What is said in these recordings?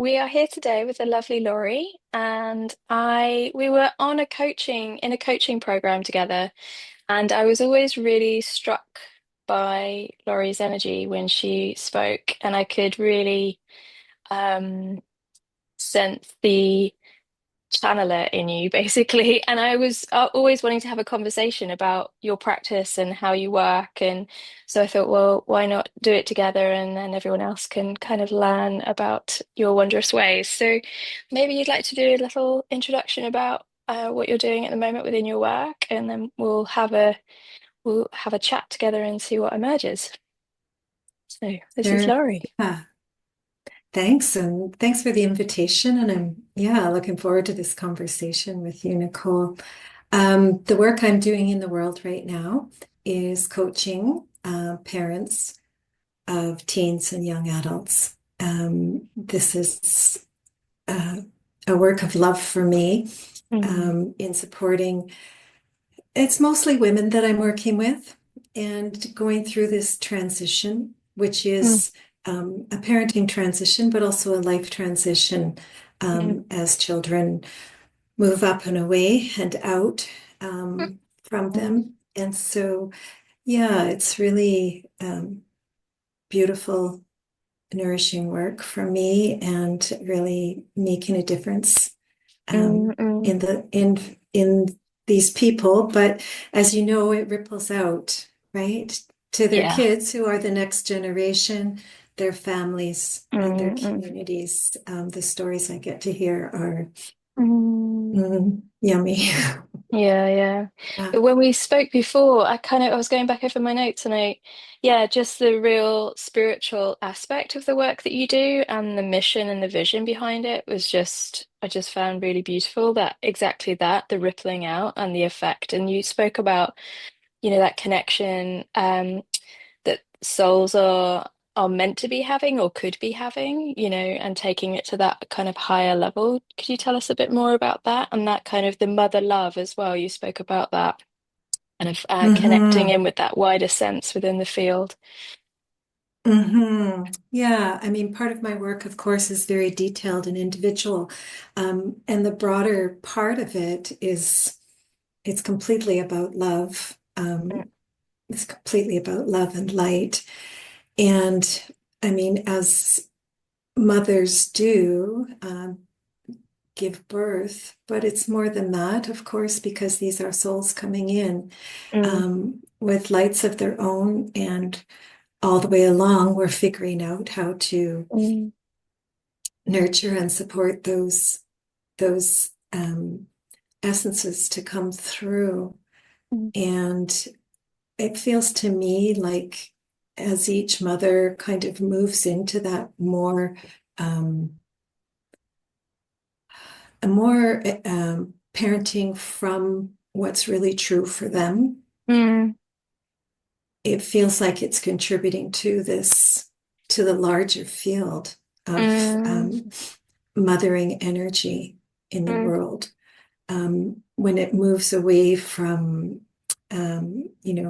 We are here today with the lovely Laurie, and we were on a coaching program together, and I was always really struck by Laurie's energy when she spoke, and I could really um, sense the channeler in you, basically. And I was always wanting to have a conversation about your practice and how you work. And so I thought, well, why not do it together? And then everyone else can kind of learn about your wondrous ways. So maybe you'd like to do a little introduction about what you're doing at the moment within your work, and then we'll have a chat together and see what emerges. So this is Sure. Laurie. Yeah. Thanks. And thanks for the invitation. And I'm looking forward to this conversation with you, Nicole. The work I'm doing in the world right now is coaching parents of teens and young adults. This is uh, a work of love for me Mm, in supporting. It's mostly women that I'm working with and going through this transition, which mm, is a parenting transition, but also a life transition mm, as children move up and away and out from mm, them. And so, yeah, it's really beautiful, nourishing work for me and really making a difference mm, in mm. in these people. But as you know, it ripples out, right, to their Yeah. kids who are the next generation, their families, and their Mm, mm, communities. The stories I get to hear are mm. yummy. Yeah, yeah. Yeah. But when we spoke before, I was going back over my notes and yeah, just the real spiritual aspect of the work that you do and the mission and the vision behind it I just found really beautiful that exactly that, the rippling out and the effect. And you spoke about, that connection, that souls are meant to be having or could be having, and taking it to that kind of higher level. Could you tell us a bit more about that and that kind of the mother love as well? You spoke about that kind of connecting hmm in with that wider sense within the field. Yeah, I mean, part of my work, of course, is very detailed and individual. And the broader part of it is it's completely about love. It's completely about love and light. And I mean, as mothers do, give birth, but it's more than that, of course, because these are souls coming in Mm, with lights of their own. And all the way along, we're figuring out how to mm, nurture and support those essences to come through. mm, And it feels to me like as each mother kind of moves into that um, more parenting from what's really true for them, mm, it feels like it's contributing to to the larger field of mm, mothering energy in the mm, world. When it moves away from,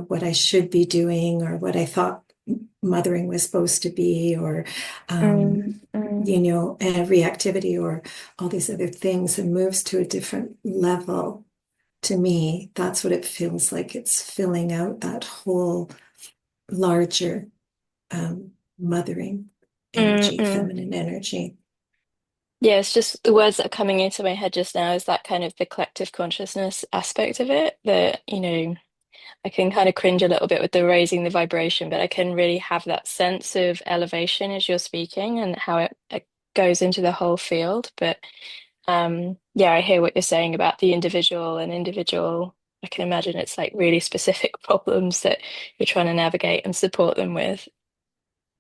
what I should be doing or what I thought mothering was supposed to be, or, mm, mm, reactivity or all these other things, and moves to a different level. To me, that's what it feels like. It's filling out that whole larger mothering mm, energy, mm. feminine energy. Yeah, it's just the words that are coming into my head just now is that kind of the collective consciousness aspect of it that, I can kind of cringe a little bit with the raising the vibration, but I can really have that sense of elevation as you're speaking and how it goes into the whole field. But yeah, I hear what you're saying about the individual and individual. I can imagine it's like really specific problems that you're trying to navigate and support them with.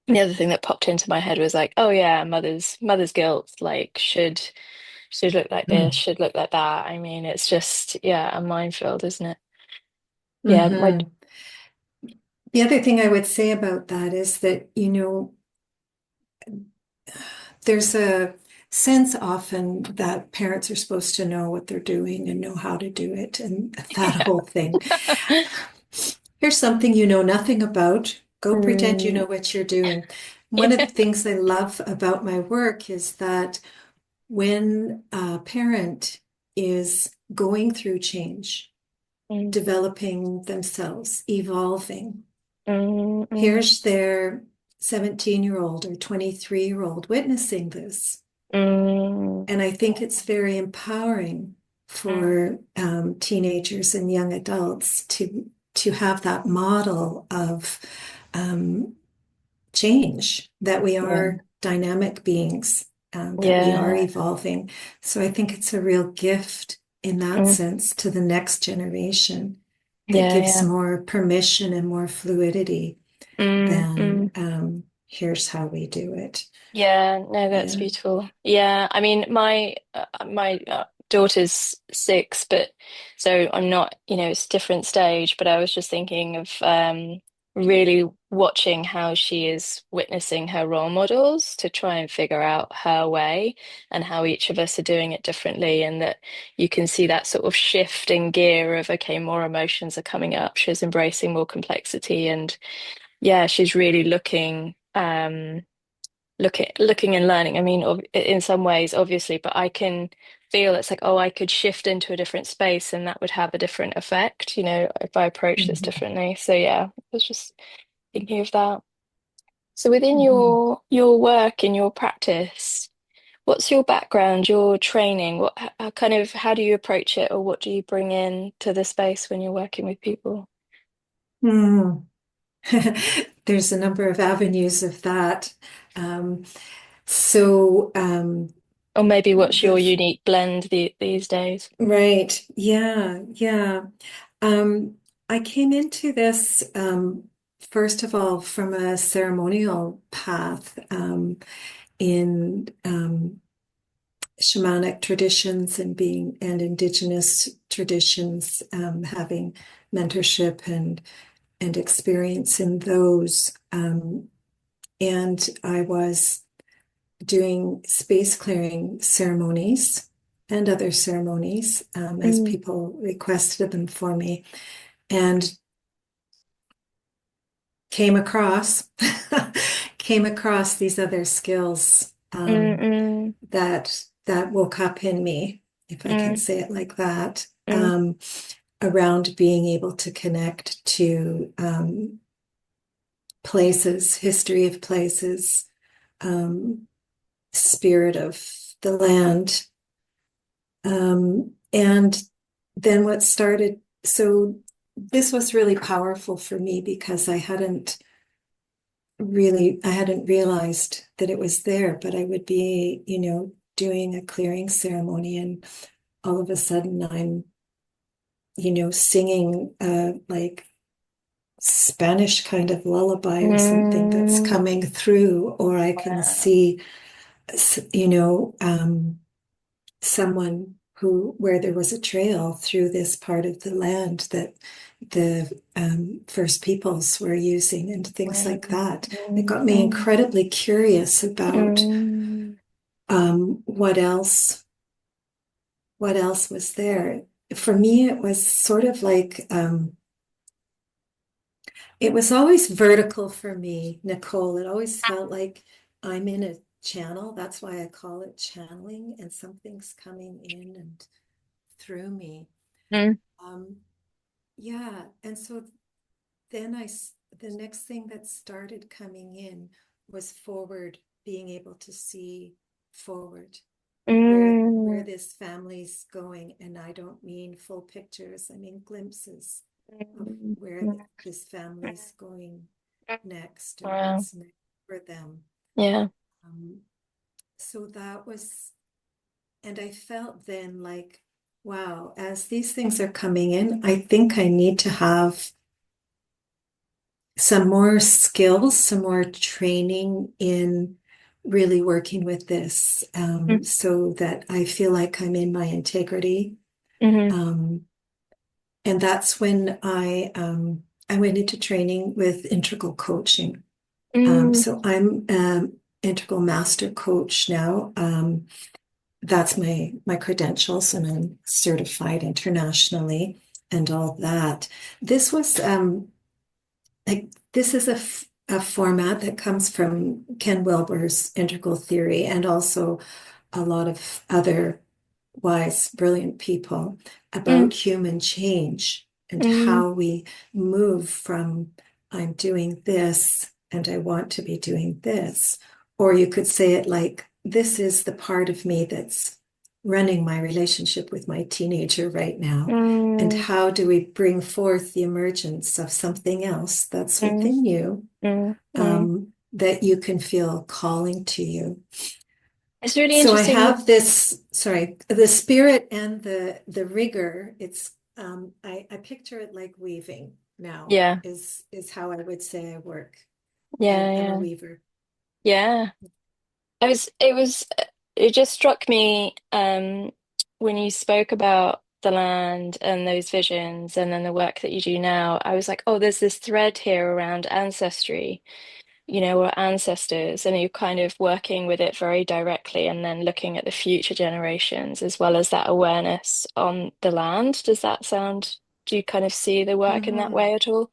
The other thing that popped into my head was like, oh yeah, mother's guilt, like should look like this, Mm. should look like that. I mean, it's just yeah, a minefield, isn't it? Yeah, my hmm The other thing I would say about that is that, there's a sense often that parents are supposed to know what they're doing and know how to do it, and that yeah. whole thing. Here's something you know nothing about. Go pretend you Mm, know what you're doing. one of the things I love about my work is that when a parent is going through change, Mm, developing themselves, evolving, mm, mm, here's their 17-year-old or 23-year-old witnessing this. mm, And I think it's very empowering mm, for teenagers and young adults to have that model of um, change, that we yeah, are dynamic beings, that we are yeah, evolving. So I think it's a real gift in that mm, sense to the next generation that yeah, gives yeah. more permission and more fluidity Mm, than mm. here's how we do it. Yeah, no, that's Yeah. beautiful. Yeah, I mean, my daughter's 6, but so I'm not, it's a different stage. But I was just thinking of really watching how she is witnessing her role models to try and figure out her way and how each of us are doing it differently, and that you can see that sort of shift in gear of okay, more emotions are coming up. She's embracing more complexity, and yeah, she's really looking and learning. I mean, in some ways, obviously, but I can feel it's like, oh, I could shift into a different space and that would have a different effect, if I approach this Mhm. differently. So yeah, I was just thinking of that. So within Mhm. your work in your practice, what's your background, your training? How do you approach it, or what do you bring in to the space when you're working with people? Hmm. There's a number of avenues of that. Um, so Or maybe what's your the unique blend these days? right, yeah, yeah. Um, I came into this first of all from a ceremonial path in shamanic traditions and being and indigenous traditions, having mentorship and experience in those. And I was doing space clearing ceremonies and other ceremonies as Mm, people requested them for me, and came across came across these other skills mm, mm, that woke up in me, if I can mm, say it like that, mm, around being able to connect to places, history of places, um, spirit of the land. And then what started, so this was really powerful for me because I hadn't realized that it was there, but I would be, doing a clearing ceremony and all of a sudden I'm, singing like Spanish kind of lullaby or something that's mm. coming through, or I can Wow. see, someone where there was a trail through this part of the land that the First Peoples were using and things Mm, like that. It mm, got me mm, incredibly curious about mm, um, what else, what else was there. For me, it was sort of like it was always vertical for me, Nicole. It always felt like I'm in a channel. That's why I call it channeling, and something's coming in and through me. mm, Um, yeah, and so then the next thing that started coming in was forward, being able to see forward where mm, this family's going, and I don't mean full pictures, I mean glimpses of mm, where mm. this family's going next or Wow. what's next for them. Yeah. Um, so that was, and I felt then like, wow, as these things are coming in, I think I need to have some more skills, some more training in really working with this, Mm, so that I feel like I'm in my integrity. mm, Um, and that's when I went into training with integral coaching. mm, So I'm integral master coach now. That's my credentials, and I'm certified internationally and all that. This was like this is a format that comes from Ken Wilber's integral theory and also a lot of other wise, brilliant people Mm, about human change and mm, how we move from I'm doing this and I want to be doing this. Or you could say it like, this is the part of me that's running my relationship with my teenager right now. And mm, how do we bring forth the emergence of something else that's mm, within you, mm, mm. that you can feel calling to you? It's really So I interesting what, have this, sorry, the spirit and the rigor. It's I picture it like weaving now yeah, is how I would say I work. yeah, I'm a yeah, weaver. yeah. It just struck me when you spoke about the land and those visions and then the work that you do now. I was like, oh, there's this thread here around ancestry, or ancestors, and you're kind of working with it very directly and then looking at the future generations as well as that awareness on the land. Do you kind of see the work in that Mm-hmm. way at all?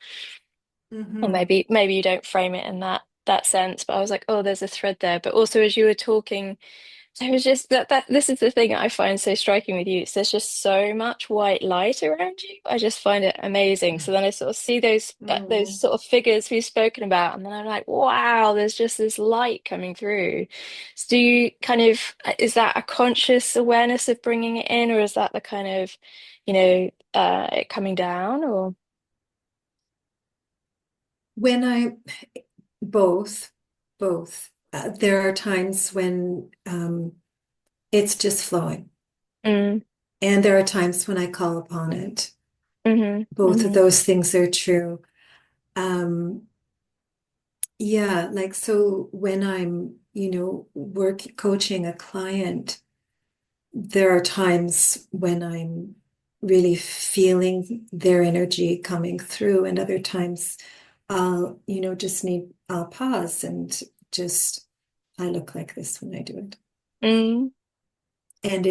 Or Mm-hmm. maybe you don't frame it in that sense, but I was like, oh, there's a thread there. But also as you were talking, there was just that this is the thing I find so striking with you. Is there's just so much white light around you. I just find it amazing. So then I sort of see those Mm-hmm. sort of figures we've spoken about, and then I'm like, wow, there's just this light coming through. So do you kind of is that a conscious awareness of bringing it in, or is that the kind of, it coming down, or When I both, both. There are times when it's just flowing, mm, and there are times when I call upon it. Both of mm-hmm, those things are true. Um, Yeah, like so when I'm, work coaching a client, there are times when I'm really feeling their energy coming through, and other times I'll pause and just I look like this when I do it. mm, And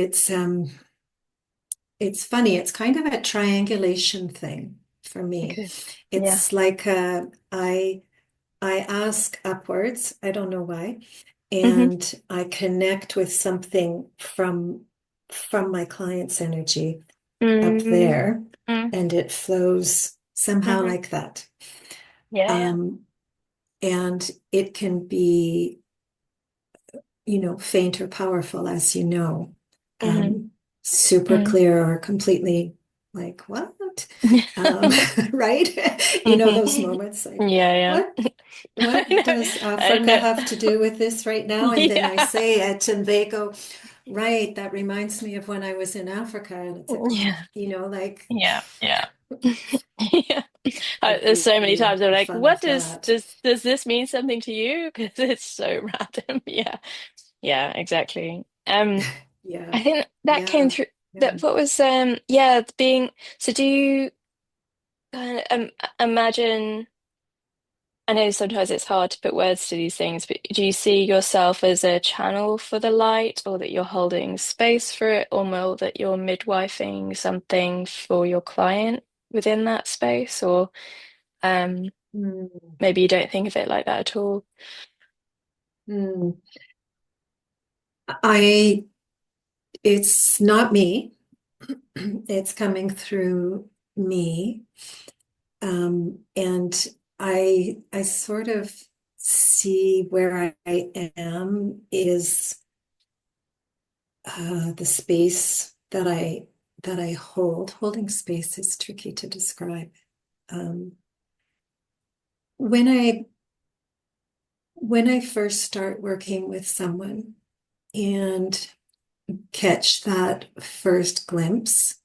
it's funny, it's kind of a triangulation thing for me. okay, yeah, It's like I ask upwards, I don't know why, mm-hmm, and I connect with something from my client's energy up mm, there, mm, and it flows somehow mm-hmm, like that. yeah, yeah. Um, and it can be, faint or powerful, as you know, Mm-hmm. um, super Mm. clear or completely like, what? Um, right? Those Mhm. moments like, Yeah, what yeah. I what know. does I Africa know. have to do with this right now? And then I Yeah. say it, and they go, right, that reminds me of when I was in Africa. And it's like, Yeah. oh, like Yeah. Yeah. Yeah. it'd There's be so many times I'm like, fun what with does that. does this mean something to you? Because it's so random. Yeah. Yeah, exactly. Yeah, I think that came yeah, through yeah. that what was yeah, being so do you kind of imagine I know sometimes it's hard to put words to these things, but do you see yourself as a channel for the light, or that you're holding space for it, or more that you're midwifing something for your client within that space? Or um, Mm, maybe you don't think of it like that at all. mm. I, it's not me. It's coming through me. And I sort of see where I am is the space that I hold. Holding space is tricky to describe. Um, when I first start working with someone and catch that first glimpse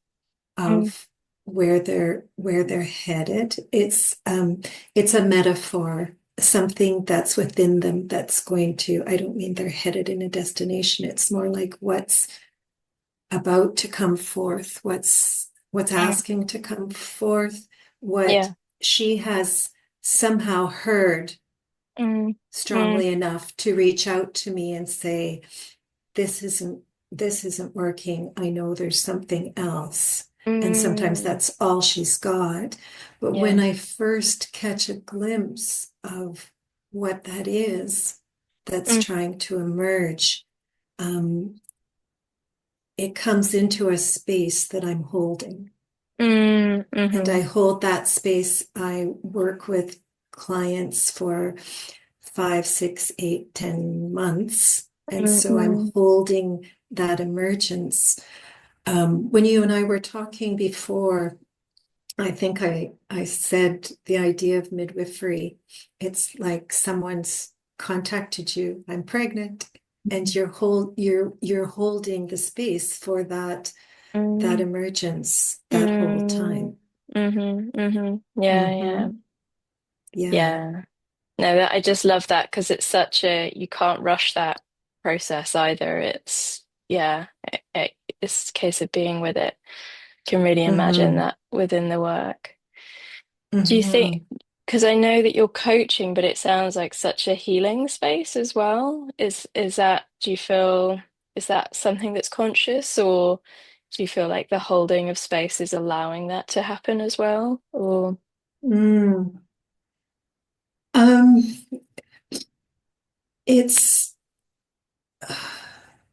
Mm, of where they're headed, it's a metaphor, something that's within them that's going to, I don't mean they're headed in a destination. It's more like what's about to come forth, what's mm, asking to come forth, what yeah. she has somehow heard Mm, mm, strongly enough to reach out to me and say, this isn't this isn't working. I know there's something else. And sometimes mm, that's all she's got. But when yeah. I first catch a glimpse of what that is that's Mm, trying to emerge, um, it comes into a space that I'm holding. And I mm-hmm, hold that space. I work with clients for 5, 6, 8, 10 months. And so I'm mm-hmm, holding that emergence. When you and I were talking before, I think I said the idea of midwifery. It's like someone's contacted you, I'm pregnant, and you're holding the space for that mm, emergence that whole mm, time. mm-hmm, mm-hmm. Yeah, yeah, Hmm. Yeah. yeah. No, I just love that because it's such a, you can't rush that process either. It's, yeah, it's a case of being with it. Can really imagine Hmm. that within the work. Do you think, Hmm. because I know that you're coaching, but it sounds like such a healing space as well. Is that, do you feel, is that something that's conscious, or do you feel like the holding of space is allowing that to happen as well? Or Mm. Um, it's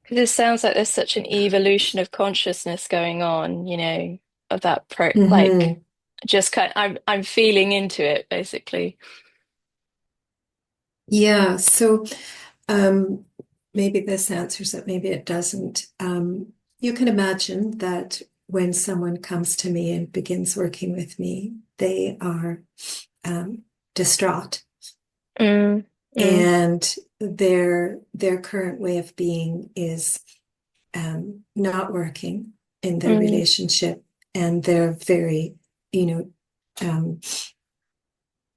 because it sounds like there's such an evolution of consciousness going on, of that like mhm. just kind I'm feeling into it basically. Yeah. So um, maybe this answers it, maybe it doesn't. You can imagine that when someone comes to me and begins working with me, they are um, distraught, Mm, mm, and their current way of being is not working in their mm, relationship, and they're very, you know, um,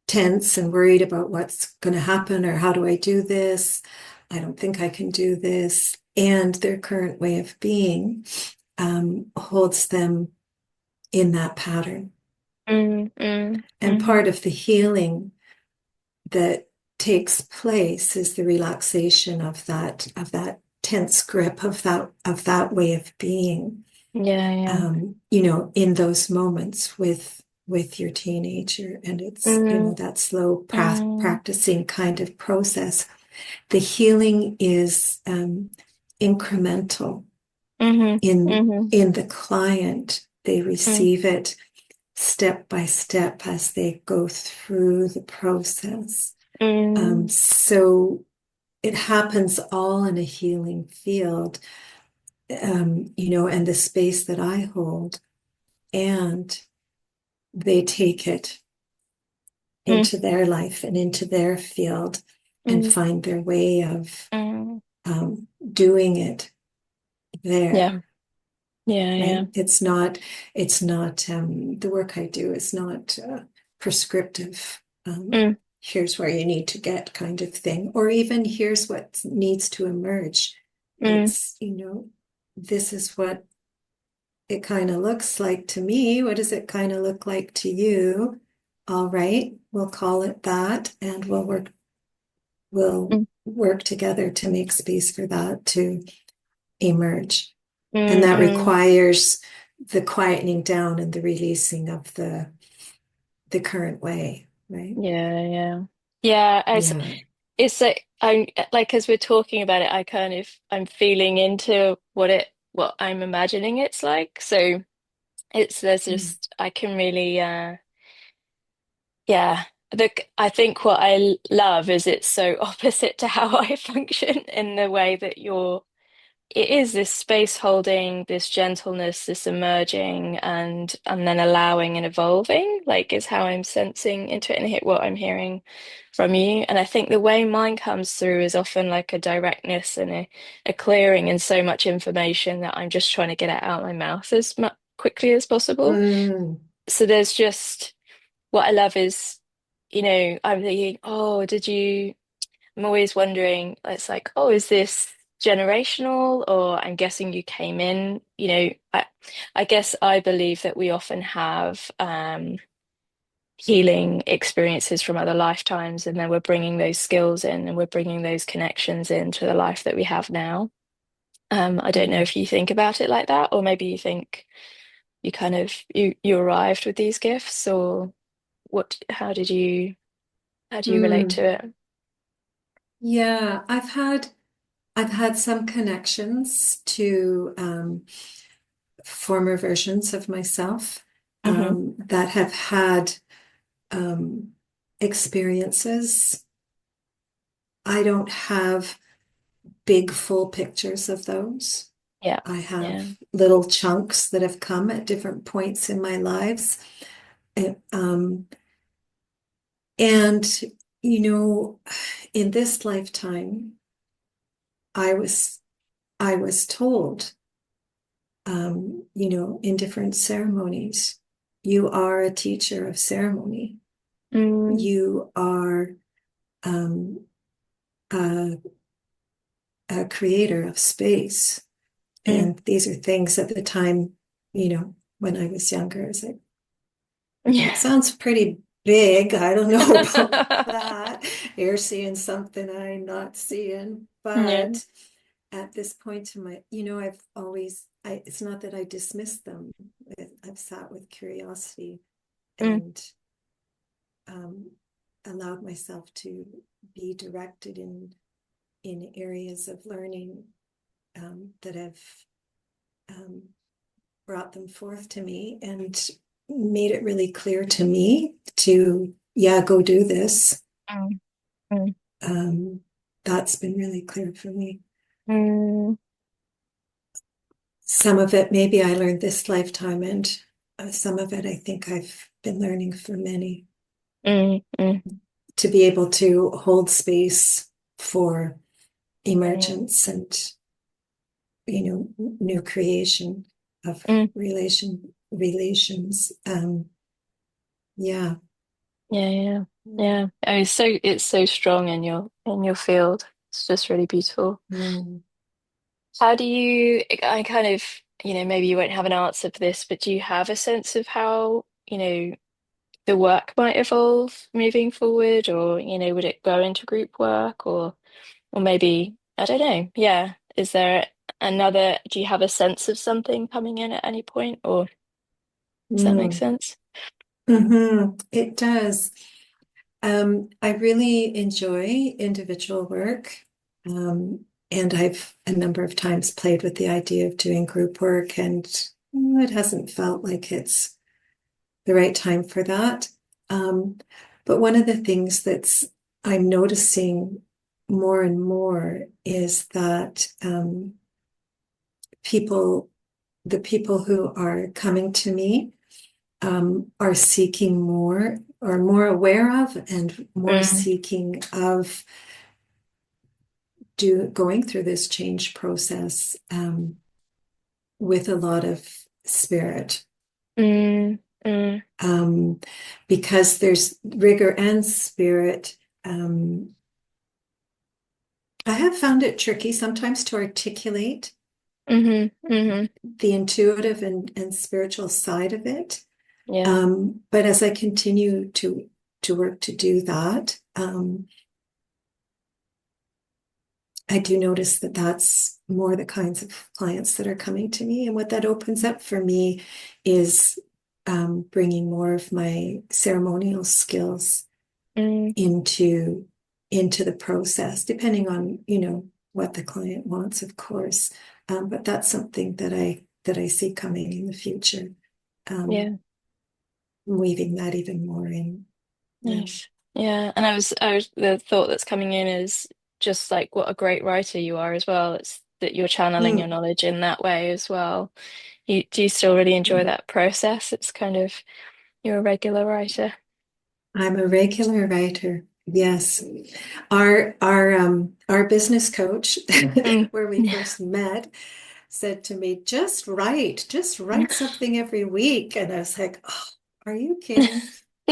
tense and worried about what's going to happen or how do I do this? I don't think I can do this. And their current way of being holds them in that pattern. mm, mm, And part mhm, of the healing that takes place is the relaxation of that tense grip of that way of being. yeah, yeah. In those moments with your teenager, and it's Mm, that slow mm, practicing kind of process. The healing is incremental mhm, in mhm, in the client. They mm, receive it step by step as they go through the process. mm, So it happens all in a healing field, and the space that I hold, and they take it mm, into their life and into their field and mm, find their way of mm. doing it Yeah, there. yeah, yeah. Right? It's not the work I do is not prescriptive. Mm, Here's where you need to get kind of thing, or even here's what needs to emerge. mm, It's this is what it kind of looks like to me. What does it kind of look like to you? All right, we'll call it that, and we'll mm, work together to make space for that to emerge. And mm, that mm. requires the quietening down and the releasing of the current way, right? Yeah, yeah. Yeah, Yeah. it's like I'm like as we're talking about it, I'm feeling into what I'm imagining it's like. So it's there's Mm. just I can really yeah. I think what I love is it's so opposite to how I function in the way that it is this space holding, this gentleness, this emerging and then allowing and evolving, like is how I'm sensing into it and hit what I'm hearing from you. And I think the way mine comes through is often like a directness and a clearing and so much information that I'm just trying to get it out of my mouth as mu quickly as possible. Mm. So there's just what I love is, I'm thinking, oh, I'm always wondering, it's like, oh, is this generational? Or I'm guessing you came in, I guess I believe that we often have healing experiences from other lifetimes, and then we're bringing those skills in and we're bringing those connections into the life that we have now. I don't know Mm. if you think about it like that, or maybe you think you arrived with these gifts, or how do you relate Mm. to it? Yeah, I've had some connections to former versions of myself Hmm. that have had um, experiences. I don't have big full pictures of those. Yeah. I Yeah. have little chunks that have come at different points in my lives. And, and you know, in this lifetime, I was I was told, in different ceremonies, you are a teacher of ceremony. Mm, You are um, a, a creator of space. mm. And these are things at the time, when I was younger, I was like, Yeah. that sounds pretty big. I don't know about that. You're seeing something I'm not seeing. Yeah. But at this point in my, it's not that I dismiss them. I've sat with curiosity Mm, and um, allowed myself to be directed in areas of learning that have um, brought them forth to me and made it really clear to me to, yeah, go do this. mm, mm, Um, that's been really clear for me. mm, Some of it maybe I learned this lifetime, and some of it I think I've been learning for many, mm, mm, to be able to hold space for mm, emergence and new creation of mm. relations. Yeah. Yeah, yeah, yeah. I mean, it's so strong in your field. It's just really beautiful. Mm. How do you, I kind of, maybe you won't have an answer for this, but do you have a sense of how, the work might evolve moving forward, or, would it go into group work or maybe, I don't know. Yeah. Is there do you have a sense of something coming in at any point, or does that make Mm. sense? It does. I really enjoy individual work. And I've a number of times played with the idea of doing group work, and it hasn't felt like it's the right time for that. Um, but one of the things that's I'm noticing more and more is that people, the people who are coming to me, are seeking more or more aware of and more Mm, seeking of going through this change process with a lot of spirit. mm, mm, Um, because there's rigor and spirit. Um, I have found it tricky sometimes to articulate mm-hmm, mm-hmm. the intuitive and spiritual side of it. Yeah. But as I continue to work to do that, I do notice that that's more the kinds of clients that are coming to me. And what that opens up for me is bringing more of my ceremonial skills Mm, into into the process, depending on, what the client wants, of course. But that's something that I see coming in the future. Um, yeah. Weaving that even more in. Yeah. Nice. Yeah. And the thought that's coming in is just like what a great writer you are as well. It's that you're channeling your Mm. knowledge in that way as well. Do you still really enjoy that process? It's kind of, you're a regular writer. I'm a regular writer. Yes. Our business coach, Mm. where we first met, said to me, just write something every week. And I was like, oh, are you kidding?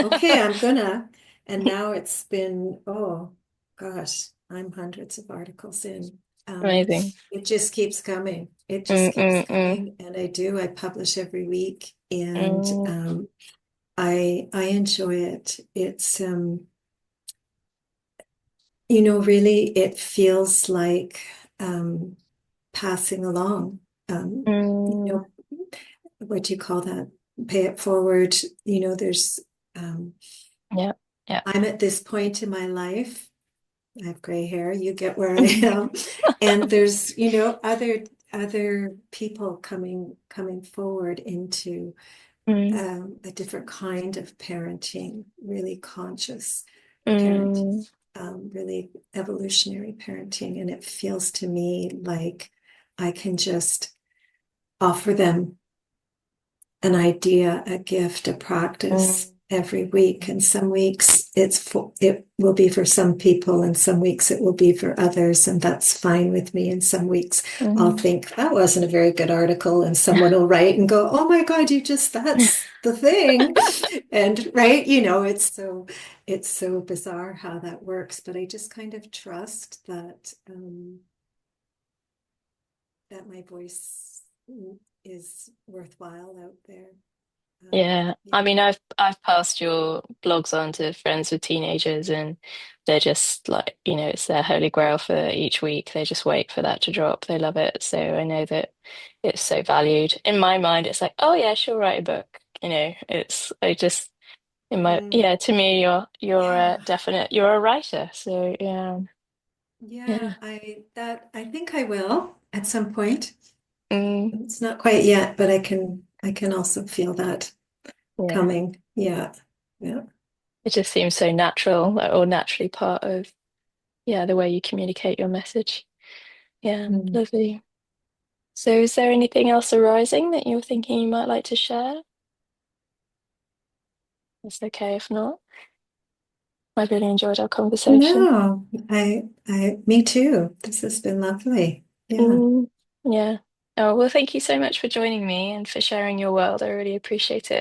Okay, I'm gonna. And now it's been, oh gosh, I'm hundreds of articles in. Amazing. It just keeps coming. It just Mm, keeps mm, mm, coming. And I publish every week, and mm, I enjoy it. It's really it feels like um passing along. Um, you mm. know, what do you call that? Pay it forward. There's Yeah. Yeah. I'm at this point in my life I have gray hair. You get where I am. And there's, other people coming forward into Mm, a different kind of parenting, really conscious parent, mm, really evolutionary parenting. And it feels to me like I can just offer them an idea, a gift, a practice mm, every week. And some weeks it will be for some people, and some weeks it will be for others, and that's fine with me. And some weeks I'll mm. think that wasn't a very good article, and someone will write and go, "Oh my God, that's the thing." And right, it's so bizarre how that works, but I just kind of trust that my voice is worthwhile out there. Yeah, I Yeah. mean, I've passed your blogs on to friends with teenagers, and they're just like, it's their holy grail for each week. They just wait for that to drop. They love it. So I know that it's so valued. In my mind, it's like, oh yeah, she'll write a book. It's I just in my Mm, yeah. To me, you're a yeah. definite. You're a writer. So yeah, Yeah, yeah, I think I will at some point. mm, It's not quite yet, but I can also feel that yeah. coming. Yeah. Yeah. It just seems so natural, like, or naturally part of the way you communicate your message. Yeah, Mm. lovely. So, is there anything else arising that you're thinking you might like to share? It's okay if not. I really enjoyed our conversation. No, me too. This has been lovely. Yeah. Mm, yeah. Oh, well, thank you so much for joining me and for sharing your world. I really appreciate it.